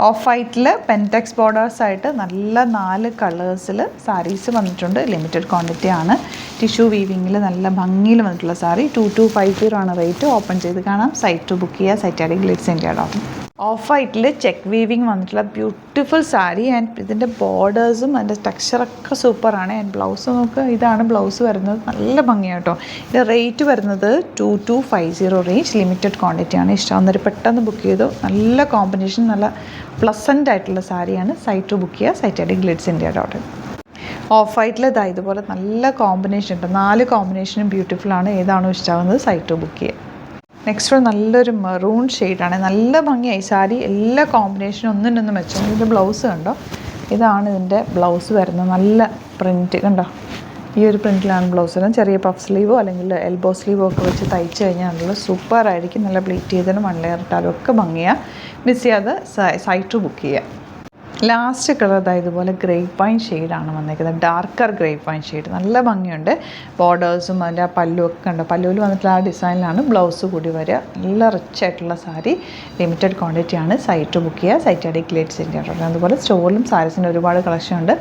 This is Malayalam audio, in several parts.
ഓഫ് വൈറ്റിൽ പെൻടെക്സ് ബോർഡേഴ്സായിട്ട് നല്ല 4 കളേഴ്സിൽ സാരീസ് വന്നിട്ടുണ്ട്. ലിമിറ്റഡ് ക്വാണ്ടിറ്റി ആണ്. ടിഷ്യൂ വീവിങ്ങിൽ നല്ല ഭംഗിയിൽ വന്നിട്ടുള്ള സാരി 2250 ആണ് റേറ്റ്. ഓപ്പൺ ചെയ്ത് കാണാം. സൈറ്റ് ബുക്ക് ചെയ്യുക. Site I glitz India. Off വൈറ്റിൽ ചെക്ക് വീവിങ് വന്നിട്ടുള്ള ബ്യൂട്ടിഫുൾ സാരി. ആൻഡ് ഇതിൻ്റെ ബോർഡേഴ്സും അതിൻ്റെ ടെക്സ്ചറൊക്കെ സൂപ്പറാണ്. ആൻഡ് ബ്ലൗസ് നോക്കുക, ഇതാണ് ബ്ലൗസ് വരുന്നത്. നല്ല ഭംഗിയാണ് കേട്ടോ. ഇതിൻ്റെ റേറ്റ് വരുന്നത് 2250 റേഞ്ച്. ലിമിറ്റഡ് ക്വാണ്ടിറ്റിയാണ്. ഇഷ്ടമാകുന്നവർ പെട്ടെന്ന് ബുക്ക് ചെയ്തു. നല്ല കോമ്പിനേഷൻ, നല്ല പ്ലസൻ്റ് ആയിട്ടുള്ള സാരിയാണ്. സൈറ്റ് ബുക്ക് ചെയ്യുക. Site I glitz India. Off വൈറ്റിൽ ഇതുപോലെ നല്ല കോമ്പിനേഷൻ ഉണ്ട്. 4 കോമ്പിനേഷനും ബ്യൂട്ടിഫുൾ ആണ്. ഏതാണോ ഇഷ്ടമാകുന്നത് സൈറ്റ് ബുക്ക് ചെയ്യുക. നെക്സ്റ്റ് നല്ലൊരു മെറൂൺ ഷെയ്ഡാണ്. നല്ല ഭംഗിയായി സാരി. എല്ലാ കോമ്പിനേഷനും ഒന്നിനൊന്നും വെച്ചാൽ ഇതിൻ്റെ ബ്ലൗസ് കണ്ടോ. ഇതാണ് ഇതിൻ്റെ ബ്ലൗസ് വരുന്നത്. നല്ല പ്രിൻറ്റ് കണ്ടോ. ഈ ഒരു പ്രിൻറ്റിലാണ് ബ്ലൗസ് വരുന്നത്. ചെറിയ പഫ് സ്ലീവോ അല്ലെങ്കിൽ എൽബോ സ്ലീവോ ഒക്കെ വെച്ച് തയ്ച്ച് കഴിഞ്ഞാൽ നല്ല സൂപ്പറായിരിക്കും. നല്ല പ്ലീറ്റ് ചെയ്തതിനും 1 ലെയർ ഇട്ടാലും ഒക്കെ ഭംഗിയാണ്. മിസ് ചെയ്യാതെ സൈറ്റ് ബുക്ക് ചെയ്യുക. ലാസ്റ്റ് കളർ ഇതുപോലെ ഗ്രേപ്പ് വൈൻ ഷെയ്ഡാണ് വന്നിരിക്കുന്നത്. Darker grape wine shade. നല്ല ഭംഗിയുണ്ട്. ബോർഡേഴ്സും അതിൻ്റെ ആ പല്ലുമൊക്കെ ഉണ്ട്. പല്ലുവിൽ വന്നിട്ടുള്ള ആ ഡിസൈനിലാണ് ബ്ലൗസ് കൂടി വരിക. നല്ല റിച്ച് ആയിട്ടുള്ള സാരി. ലിമിറ്റഡ് ക്വാണ്ടിറ്റിയാണ്. സൈറ്റ് ബുക്ക് ചെയ്യുക. Site I glitz India. അതുപോലെ സ്റ്റോറിലും സാരീസിൻ്റെ ഒരുപാട് കളക്ഷൻ ഉണ്ട്.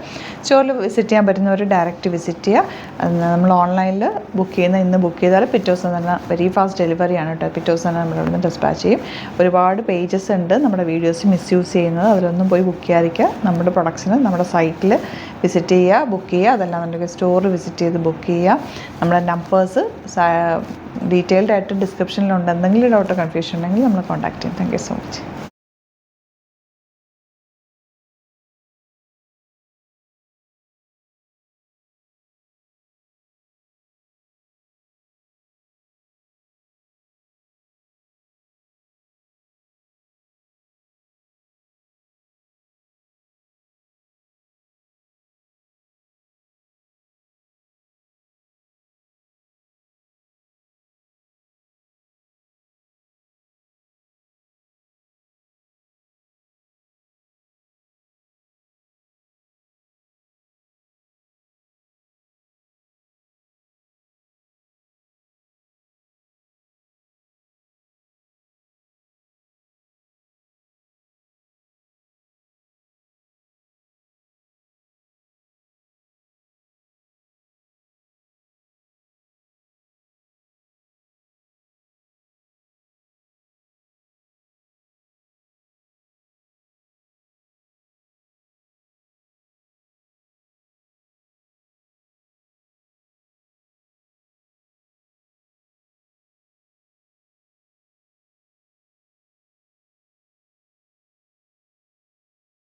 സ്റ്റോറിൽ വിസിറ്റ് ചെയ്യാൻ പറ്റുന്നവർ ഡയറക്റ്റ് വിസിറ്റ് ചെയ്യുക. നമ്മൾ ഓൺലൈനിൽ ബുക്ക് ചെയ്യുന്ന ഇന്ന് ബുക്ക് ചെയ്താൽ പിറ്റേ ദിവസം തന്നെ വെരി ഫാസ്റ്റ് ഡെലിവറിയാണ് കേട്ടോ. പിറ്റേ ദിവസം തന്നെ നമ്മളിവിടെ ഡിസ്പാച്ച് ചെയ്യും. ഒരുപാട് പേജസ് ഉണ്ട് നമ്മുടെ വീഡിയോസ് മിസ്യൂസ് ചെയ്യുന്നത്. അതിലൊന്നും പോയി ബുക്ക് ചെയ്യാതെ നമ്മുടെ പ്രൊഡക്ട്സിന് നമ്മുടെ സൈറ്റിൽ വിസിറ്റ് ചെയ്യുക, ബുക്ക് ചെയ്യുക. അതല്ലാന്നുണ്ടെങ്കിൽ സ്റ്റോർ വിസിറ്റ് ചെയ്ത് ബുക്ക് ചെയ്യുക. നമ്മുടെ നമ്പേഴ്സ് ഡീറ്റെയിൽഡ് ആയിട്ട് ഡിസ്ക്രിപ്ഷനിലുണ്ട്. എന്തെങ്കിലും ഡൗട്ടോ കൺഫ്യൂഷൻ ഉണ്ടെങ്കിൽ നമ്മൾ കോൺടാക്ട് ചെയ്യും. Thank you so much.